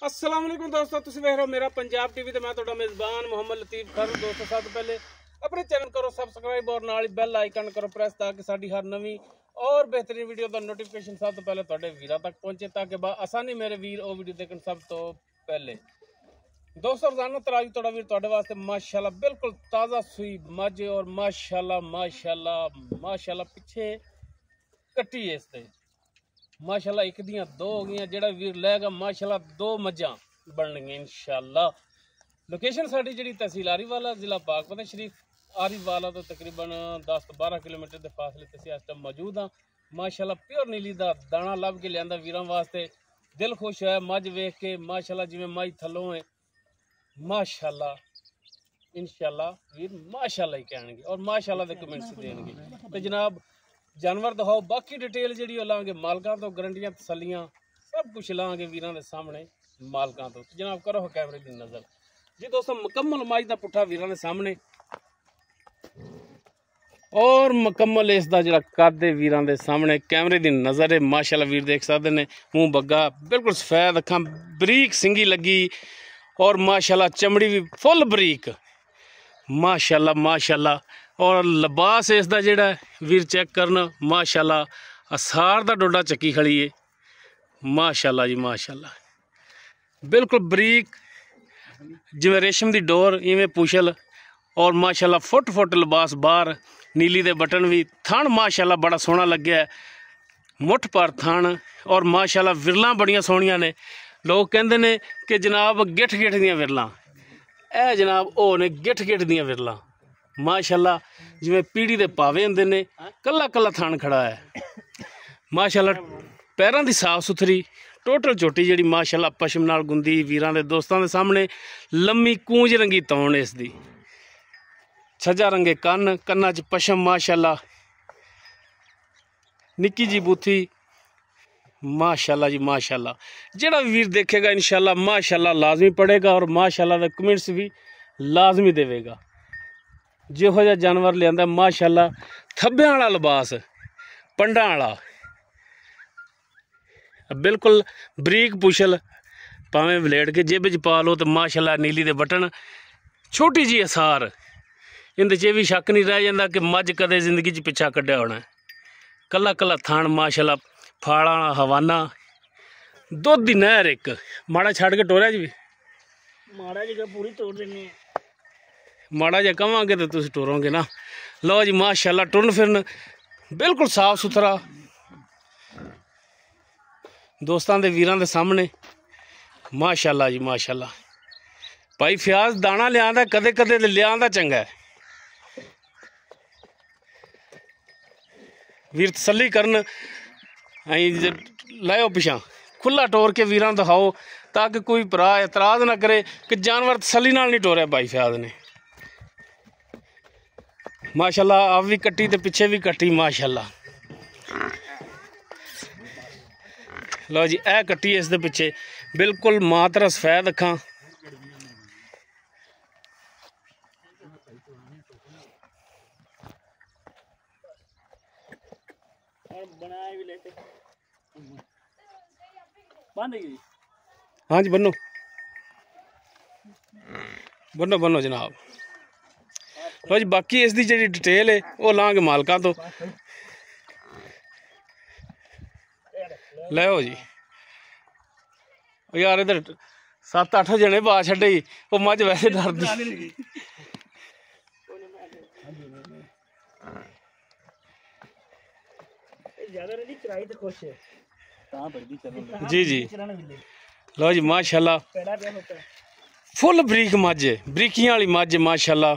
अस्सलाम वालेकुम दोस्तों, तुम देख रहे हो मेरा पंजाब टीवी। तो मैं ਤੁਹਾਡਾ मेज़बान मोहम्मद लतीफ़ खर। दोस्तों सब तो पहले अपने चैनल करो सबसक्राइब और नाल बैल आइकन करो प्रेस ताकि साड़ी हर नवी और बेहतरीन वीडियो का नोटिफिकेशन सब तो पहले ਤੁਹਾਡੇ ਵੀਰਾਂ तक पहुंचे ताकि आसानी मेरे वीर वो वीडियो देखने सब तो पहले। दोस्तों रोजाना तरावी तोड़ा वीर ਤੁਹਾਡੇ वास्ते माशाल्लाह बिल्कुल ताज़ा सुई मझ और माशाल्लाह माशाल्लाह माशाल्लाह पिछे कट्टी है इससे माशाल्लाह एक दियां दो हो गई। जेड़ा वीर लेगा माशाल्लाह दो मझां बननियां इंशाल्लाह। लोकेशन साडी जेड़ी तहसील आरीवाला जिला पाकपतन शरीफ आरीवाला तो तकरीबन 10 तो 12 किलोमीटर के फासले ते इस टाइम मौजूद हाँ। माशाल्लाह प्योर नीली दा दाना लभ के लियांदा वीरां वास्ते। दिल खुश है मझ वेख के माशाल्लाह जिवें मझ थल्लों है माशाल्लाह इंशाल्लाह वीर माशाल्लाह ही कहणगे और माशाल्लाह दे कमेंट्स देणगे। ते जनाब जानवर दिखाओ बाकी डिटेल जी लाँगे मालकों तो गारंटियां तसलियां सब कुछ लाँगे वीरों के सामने मालकों तो जनाब करो कैमरे की नज़र जी। दोस्तों मुकम्मल मझ का पुट्ठा वीरों के सामने और मुकम्मल इसका जो कद है वीरों के सामने कैमरे की नज़र है। माशाल्लाह वीर देख सकते हैं मूँह बग्गा बिल्कुल सफेद अखां बरीक सिंगी लगी और माशाल्लाह चमड़ी भी फुल बरीक माशाल्लाह माशाल्लाह। और लिबास इसका जोड़ा वीर चेक करना माशाल्लाह असार का डोडा चक्की खड़ी है माशाल्लाह जी माशाल्लाह। बिल्कुल बरीक जिवें रेशम की डोर इवें पुछल और माशाल्लाह फुट फुट लिबास बाहर नीली दे बटन भी थण माशाल्लाह बड़ा सोहना लग्या है मुठ पर थण और माशाल्लाह विरलां बड़ियां सोहणियां ने। लोग कहंदे ने कि जनाब गिठ गिठ दियां विरलां ए जनाब ओ ने गिठ गिठ दियां विरलां माशाल्लाह जिवें पीढ़ी दे पावे हुंदे ने कल्ला कल्ला थान खड़ा है माशाल्लाह। पैरों की साफ सुथरी टोटल चोटी जिहड़ी माशाल्लाह पशम नाल गुंदी वीरां दे दोस्तां दे सामने लम्मी कूंज रंगी तौण इसदी छजा रंगे कन्न कन्ना च पशम माशाल्लाह निक्की जी बूथी माशाल्लाह जी माशाल्लाह। जेड़ा वीर देखेगा इंशाल्लाह माशाल्लाह लाजमी पड़ेगा और माशाल्लाह दे कमेंट्स भी लाजमी देवेगा। जिहो जिहा जानवर लियांदा माशाल्लाह थब्बे वाला लिबास पंडा वाला बिल्कुल बरीक पुछल भावें वलेट के जेब च पा लो तो माशाल्लाह नीली दे बटन छोटी जी असार इंदे च भी शक नहीं रह जाता कि मझ कदे जिंदगी च पिछा कड्ढिया होना कल्ला कल्ला थान माशाल्लाह फाड़ा हवाना दुध दी नहर एक माड़ा छड़ के टोरिया च भी माड़ा जी पूरी तोड़ देनी माड़ा जा कहांगे तो तुम टुरोगे ना। लो जी माशाल्लाह टुरन फिरन बिल्कुल साफ सुथरा दोस्तों के वीरों के सामने माशाल्लाह जी माशाल्लाह। भाई फ्याज दाना लिया कदे कदे लिया चंगा है वीर तसली करन लाओ पिछा खुला टोर के वीरां दिखाओ ताकि कोई भरा एतराज़ ना करे कि जानवर तसली नाल नहीं टोरिया भाई फ्याज ने माशाल्लाह। आप भी कट्टी तो पिछे भी कट्टी माशाल्लाह। लो जी ए कट्टी इस दे पिछे बिल्कुल मात्र सफेद अखां हाँ जी बनो बनो बनो जनाब। लो जी बाकी इसकी जी डिटेल है वो लाँगे मालकों तो लो जी यार इधर 7-8 जने पा छे वो मझ वैसे डरदी जी जी। लो जी माशाल्लाह फुल बरीक मझ बरीकियां वाली मझ माशाल्लाह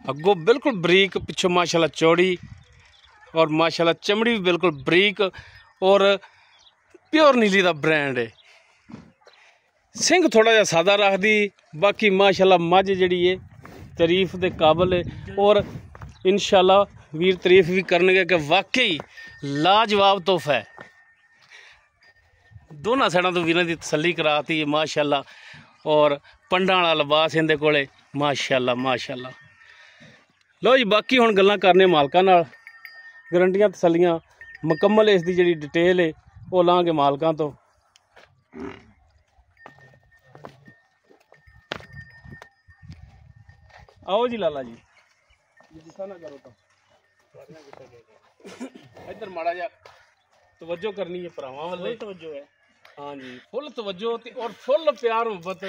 अगो बिल्कुल बरीक पिछों माशाल्लाह चौड़ी और माशाल्लाह चमड़ी भी बिल्कुल बरीक और प्योर नीली का ब्रांड है। सिंह थोड़ा जा सादा रख दी बाकी माशाल्लाह मझ जी है तारीफ के काबिल है और इंशाल्लाह वीर तारीफ भी करनगे कि वाकई लाजवाब तोहफा है। दोनों साइडों तो वीरों की तसली कराती है माशाल्लाह और पंडा वाला लिबास इहदे कोले माशाल्लाह माशाल्लाह। लो जी बाकी हुण गल्लां करने मालकां नाल गारंटियां तसलियां मुकम्मल इसकी जी डिटेल है वो लाँगे मालकों तो आओ जी लाला जी गुस्सा ना करो तो इधर माड़ा जा तवज्जो करनी है भरावां वाले तवज्जो है हाँ जी फुल तवज्जो और फुल प्यार मुहब्बत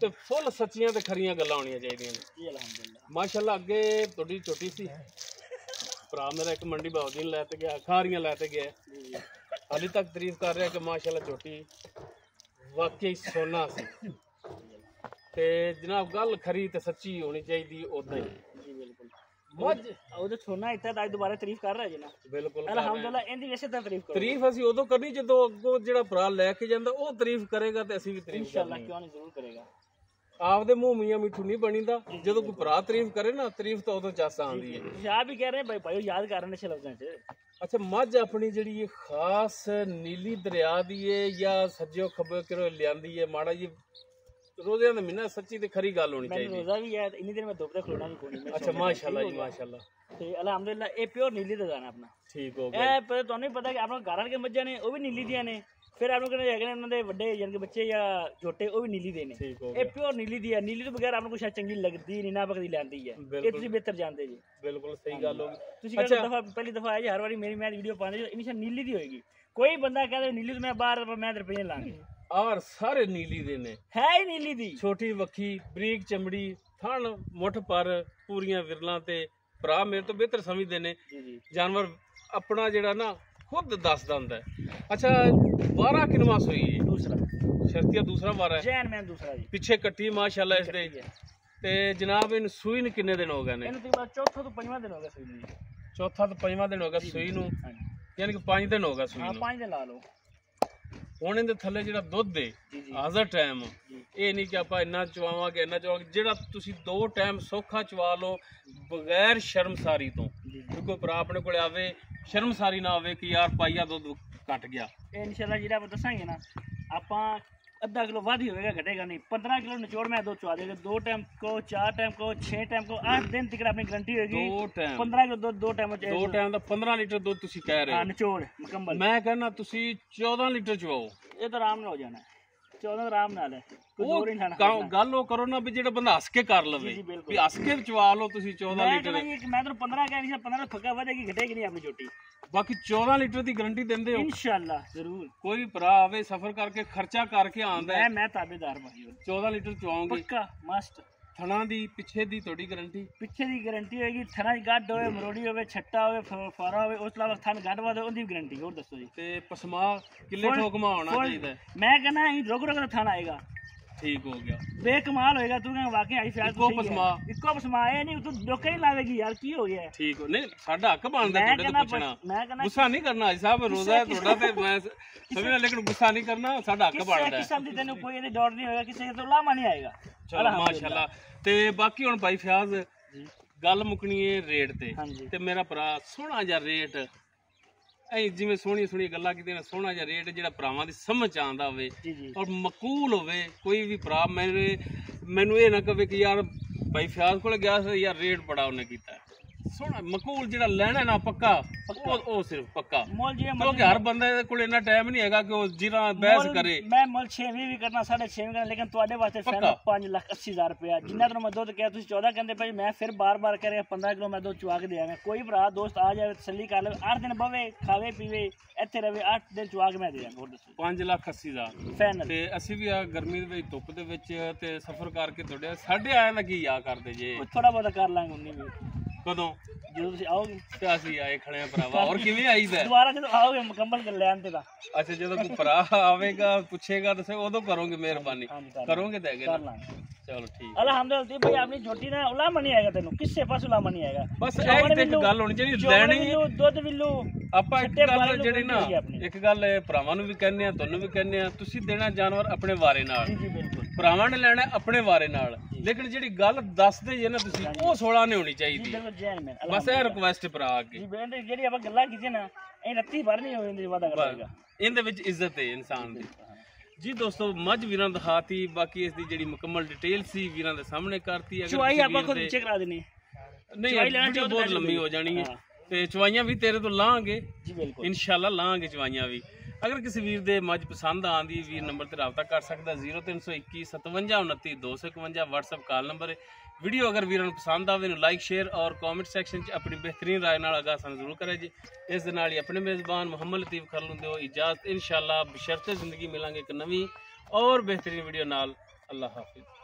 ते फुल सच्चियां ते खरियां गल्लां होनियां चाहिदियां ने जी अल्हम्दुलिल्लाह माशाअल्लाह अगे थोड़ी छोटी सी भरा मेरा एक मंडी बाउद्दीन लैते गया खारियां लैते गया हाली तक तारीफ कर रहा कि माशाअल्लाह छोटी वाकई सोना सी ते जनाब गल खरी ते सच्ची होनी चाहिए उदा ही जी बिल्कुल मज ਉਹਦੇ ਸੋਨਾ ਇੱਥੇ ਤਾਂ ਦੁਬਾਰਾ ਤਾਰੀਫ ਕਰ ਰਿਹਾ ਜੀ ਨਾ ਬਿਲਕੁਲ ਅਲਹਮਦੁਲਿਲਾ ਇਹਦੀ ਵੈਸੇ ਤਾਂ ਤਾਰੀਫ ਅਸੀਂ ਉਦੋਂ ਕਰਨੀ ਜਦੋਂ ਅੱਗੋਂ ਜਿਹੜਾ ਭਰਾ ਲੈ ਕੇ ਜਾਂਦਾ ਉਹ ਤਾਰੀਫ ਕਰੇਗਾ ਤੇ ਅਸੀਂ ਵੀ ਤਾਰੀਫ ਇਨਸ਼ਾਅੱਲਾ ਕਿਉਂ ਨਹੀਂ ਜ਼ਰੂਰ ਕਰੇਗਾ ਆਪਦੇ ਮੂੰਹ ਮੀਆਂ ਮਿੱਠੂ ਨਹੀਂ ਬਣੀਦਾ ਜਦੋਂ ਕੋਈ ਭਰਾ ਤਾਰੀਫ ਕਰੇ ਨਾ ਤਾਰੀਫ ਤਾਂ ਉਦੋਂ ਚਾਸਾ ਆਉਂਦੀ ਹੈ ਤੁਸੀਂ ਆਪ ਹੀ ਕਹਿ ਰਹੇ ਭਾਈ ਭਾਈ ਯਾਦ ਕਰ ਰਹੇ ਨੇ ਲਫ਼ਜ਼ਾਂ 'ਚ ਅੱਛਾ ਮੱਝ ਆਪਣੀ ਜਿਹੜੀ ਇਹ ਖਾਸ ਨੀਲੀ ਦਰਿਆ ਦੀ ਹੈ ਜਾਂ ਸੱਜਿਓ ਖੱਬੇ ਕਿਰੋ ਲਿਆਂਦੀ ਹੈ ਮਾੜਾ ਜੀ रोज़े का महीना सच्ची ते खरी गल होनी चाहिए रोज़ा भी है इन्नी देर में धुप ते खलोना भी कोई अच्छा माशाल्लाह जी माशाल्लाह ते अल्हम्दुलिल्लाह ये प्योर नीली दा दाना अपना ठीक हो गया ए पर ਤੁਹਾਨੂੰ ਪਤਾ ਕਿ ਆਪਣਾ ਘਰ ਵਾਲੇ ਮੱਝਾਂ ਨੇ ਉਹ ਵੀ ਨੀਲੀ ਦੀਆਂ ਨੇ ਫਿਰ ਆਪਨੂੰ ਕਹਿੰਦੇ ਹੈਗੇ ਨੇ ਉਹਨਾਂ ਦੇ ਵੱਡੇ ਯਾਨੀ ਕਿ ਬੱਚੇ ਜਾਂ ਛੋਟੇ ਉਹ ਵੀ ਨੀਲੀ ਦੇ ਨੇ ਇਹ ਪਿਓਰ ਨੀਲੀ ਦੀ ਹੈ ਨੀਲੀ ਤੋਂ ਬਗੈਰ ਆਪਨੂੰ ਕੁਛ ਚੰਗੀ ਲੱਗਦੀ ਨਹੀਂ ਨਾ ਬਕਦੀ ਲੈਂਦੀ ਹੈ ਇਹ ਤੁਸੀਂ ਬਿਹਤਰ ਜਾਣਦੇ ਜੀ ਬਿਲਕੁਲ ਸਹੀ ਗੱਲ ਹੋ ਗਈ ਤੁਸੀਂ ਕਹਿੰਦੇ ਦਫਾ ਪਹਿਲੀ ਦਫਾ ਆਏ ਹਰ ਵਾਰੀ ਮੇਰੀ ਮੈਂ ਵੀਡੀਓ ਪਾਉਂਦੇ ਇਨਸ਼ਾ ਨੀਲੀ ਦੀ ਹੋਏਗੀ ਕੋਈ ਬੰਦਾ ਕਹਿੰਦਾ ਨੀਲੀ ਤੋਂ ਮੈਂ ਬਾਹਰ ਮੈਂ ਰੁਪਏ ਲਾਂਗੇ और सारे नीली दे ने है ही नीली दी छोटी वक्खी बरीक चमड़ी थन मुठ पर पूरियां विरलां ते भरा मेरे तो बेहतर समझदे ने जानवर अपना जेड़ा ना खुद दसदा हुंदा है अच्छा 12 किनवा सोई है दूसरा शर्तिया दूसरा वारा है जैन मैन दूसरा जी पीछे कट्टी माशाल्लाह इस दे ते जनाब इन सूई ने कितने दिन हो गए ने इन ते चौथा तो पंजवां दिन हो गया सूई नु चौथा तो पंजवां दिन हो गया सूई नु यानी कि 5 दिन हो गया सूई नु हां 5 दिन ला लो ਹੁਣ ਇਹਦੇ ਥੱਲੇ ਜਿਹੜਾ ਦੁੱਧ ਹੈ ਹਾਜ਼ਰ ਟਾਈਮ ਇਹ ਨਹੀਂ ਕਿ ਆਪਾਂ ਇੰਨਾ ਚਵਾਵਾਂਗੇ ਜਿਹੜਾ ਤੁਸੀਂ 2 ਟਾਈਮ ਸੌਖਾ ਚਵਾ ਲਓ ਬਗੈਰ ਸ਼ਰਮਸਾਰੀ ਤੋਂ ਕੋਈ ਭਰਾ ਆਪਣੇ ਕੋਲ ਆਵੇ ਸ਼ਰਮਸਾਰੀ ਨਾ ਆਵੇ ਕਿ ਯਾਰ ਪਾਈਆ ਦੁੱਧ ਘਟ ਗਿਆ ਇਹ ਇਨਸ਼ਾਅੱਲਾ ਜਿਹੜਾ ਆਪਾਂ ਦੱਸਾਂਗੇ ਨਾ ਆਪਾਂ आधा किलो वादी होगा घटेगा नहीं 15 किलो निचोड़ में दो चुवा देगा 2 टाइम को 4 टाइम को 6 टाइम को 8 दिन तक अपनी गारंटी होगी 15 किलो दूध 2 टाइम 2 टाइम ਦਾ 15 ਲੀਟਰ ਦੁੱਧ ਤੁਸੀਂ ਕਹਿ ਰਹੇ ਹੋ ਨਿਚੋੜ ਮੁਕੰਮਲ ਮੈਂ ਕਹਿੰਦਾ ਤੁਸੀਂ 14 ਲੀਟਰ ਚਵਾਓ ਇਹ ਤਾਂ ਆਰਾਮ ਨਾਲ ਹੋ ਜਾਣਾ 14 ਆਰਾਮ ਨਾਲ ਹੈ ਕੋਈ ਹੋਰ ਨਹੀਂ ਖਾਣਾ ਗੱਲ ਉਹ ਕਰੋ ਨਾ ਵੀ ਜਿਹੜਾ ਬੰਦਾ ਹੱਸ ਕੇ ਕਰ ਲਵੇ ਵੀ ਹੱਸ ਕੇ ਚਵਾ ਲਓ ਤੁਸੀਂ 14 ਲੀਟਰ ਮੈਂ ਤਾਂ 15 ਕਹਿ ਨਹੀਂ 15 ਫੱਕਾ ਵਧੇਗੀ ਘਟੇਗੀ ਨਹੀਂ ਆਪਣੀ ਝੋਟੀ बाकी 14 लीटर की गारंटी देंदे हो इंशाअल्लाह जरूर कोई भी भरा आवे सफर करके खर्चा करके आंदा है मैं ताबेदार भाई 14 लीटर चवाऊंगी पक्का मस्त थना दी पिछे दी थोड़ी गारंटी पिछे दी गारंटी होगी थना दी गड्ड होवे मरोड़ी होवे छट्टा होवे फारा होवे उस अलावा थन गड्ड वाद ओदी गारंटी और दसो जी ते पसमा किले ठोकमा होना चाहिए मैं कहना रोक रोक थन आएगा ठीक हो गया बेकमाल होएगा तू कह वाकई आई फ्याज इको पसमा है नहीं तू धोखा ही लावेगी यार की हो गया ठीक हो नहीं साडा हक बनदा तोड़े तो पूछना मैं कहना गुस्सा नहीं करना हाजी साहब रोजा है तोड़ा ते मैं समझना लेकिन गुस्सा नहीं करना साडा हक बनदा है किसी दी तेनु कोई नहीं डर नहीं होएगा किसी तो लामा नहीं आएगा चलो माशाल्लाह ते बाकी हुन भाई फ्याज गल मुकनी है रेट ते मेरा भरा सोहना जा रेट जिवें सोहनी सोहनी गल्लां कीतियां सोहना जिहा रेट जिहड़ा भरावां दी समझ आंदा होवे और मकूल होवे कोई भी भरा मैनू ये ना कहे कि यार भाई फ्याज कोल गया यार रेट बड़ा उन्हें कीता सोहना मकूल जिहड़ा लैना ना पक्का ओ सिर्फ पक्का क्योंकि हर बंदे कोल इन्ना टाइम नहीं हैगा कि वो जिरा बहस करे मैं मुल 6 भी करना 6.5 भी करना लेकिन तुहाडे वास्ते फिर 5,80,000 रुपया जिन्ना तैनूं मैं दुध कहा तुसीं 14 कहंदे भाई मैं फिर बार कह रहा 15 किलो मैं दुध चुवा के देंगा कोई भरा दोस्त आ जाए तसल्ली कर ले 8 दिन बवे खावे पीवे ਇੱਥੇ ਰਵੇ 8 ਦਿਨ ਚੁਆ ਕੇ ਮੈਂ ਦੇ ਦਾਂਗਾ ਹੋਰ ਦੱਸੋ 5,80,000 ਫਾਈਨਲ ਤੇ ਅਸੀਂ ਵੀ ਆ ਗਰਮੀ ਦੇ ਵਿੱਚ ਧੁੱਪ ਦੇ ਵਿੱਚ ਤੇ ਸਫ਼ਰ ਕਰਕੇ ਤੁਹਾਡੇ ਸਾਡੇ ਆਇਆ ਦਾ ਕੀ ਆ ਕਰਦੇ ਜੇ ਥੋੜਾ ਬਹੁਤਾ ਕਰ ਲਾਂਗੇ ਉਨੀ ਵੀ ਕਦੋਂ ਜਦੋਂ ਤੁਸੀਂ ਆਓਗੇ ਤੇ ਅਸੀਂ ਆਏ ਖੜੇ ਆ ਭਰਾਵਾ ਹੋਰ ਕਿਵੇਂ ਆਈਦਾ ਦੁਬਾਰਾ ਜਦੋਂ ਆਓਗੇ ਮੁਕੰਮਲ ਕਰ ਲੈਣ ਤੇ ਦਾ ਅੱਛਾ ਜਦੋਂ ਕੋਈ ਭਰਾ ਆਵੇਗਾ ਪੁੱਛੇਗਾ ਤਾਂ ਉਦੋਂ ਕਰੋਗੇ ਮਿਹਰਬਾਨੀ ਕਰੋਗੇ ਤੇ ਹੈਗੇ ਨਾ चलो ठीक अल्हम्दुलिल्लाह भाई अपनी झोटी ना उलामा नहीं आएगा तेनू किससे पास उलामा नहीं आएगा बस एक गल होनी चाहिए लेनी दुध विल्लू ਆਪਾਂ ਇੱਕ ਗੱਲ ਜਿਹੜੀ ਨਾ ਇੱਕ ਗੱਲ ਭਰਾਵਾਂ ਨੂੰ ਵੀ ਕਹਿੰਦੇ ਆ ਤੁਹਾਨੂੰ ਵੀ ਕਹਿੰਦੇ ਆ ਤੁਸੀਂ ਦੇਣਾ ਜਾਨਵਰ ਆਪਣੇ ਵਾਰੇ ਨਾਲ ਜੀ ਬਿਲਕੁਲ ਭਰਾਵਾਂ ਨੇ ਲੈਣਾ ਆਪਣੇ ਵਾਰੇ ਨਾਲ ਲੇਕਿਨ ਜਿਹੜੀ ਗੱਲ ਦੱਸਦੇ ਜੇ ਨਾ ਤੁਸੀਂ ਉਹ 16 ਨਹੀਂ ਹੋਣੀ ਚਾਹੀਦੀ ਬਸ ਇਹ ਰਿਕੁਐਸਟ ਭਰਾ ਅੱਗੇ ਜੀ ਬੇਂਦੇ ਜਿਹੜੀ ਆਪਾਂ ਗੱਲਾਂ ਕੀਤੀਆਂ ਨਾ ਇਹ ਰੱਤੀ ਭਰ ਨਹੀਂ ਹੋ ਜਾਂਦੀ ਵਾਦਾ ਕਰੇਗਾ ਇਹਦੇ ਵਿੱਚ ਇੱਜ਼ਤ ਹੈ ਇਨਸਾਨ ਦੀ जी दोस्तों मझ वीरां दिखाती बाकी इसकी जी मुकम्मल डिटेल सी वीरां दे सामने करती है चवाई आपां खुद नीचे करा देनी नहीं वीडियो बहुत लंबी हो जानी है ते चवाइयां भी तेरे तो लांगे जी बिल्कुल इंशाल्लाह लांगे चवाइयां भी अगर किसी वीर दे मझ पसंद आंदी वीर नंबर ते रब्ता कर सकदा 0321 57 29 251 WhatsApp कॉल नंबर है। वीडियो अगर वीरां नूं पसंद आवे नूं लाइक शेयर और कॉमेंट सैक्शन च अपनी बेहतरीन राय नाल आगाह सानूं जरूर करें जी। इस दे नाल ही अपने मेज़बान मुहम्मद लतीफ़ खरलू दिओ इजाज़त। इंशाअल्लाह बशर्ते ज़िंदगी मिलांगे एक नवीं और बेहतरीन वीडियो नाल। अल्लाह हाफिज़।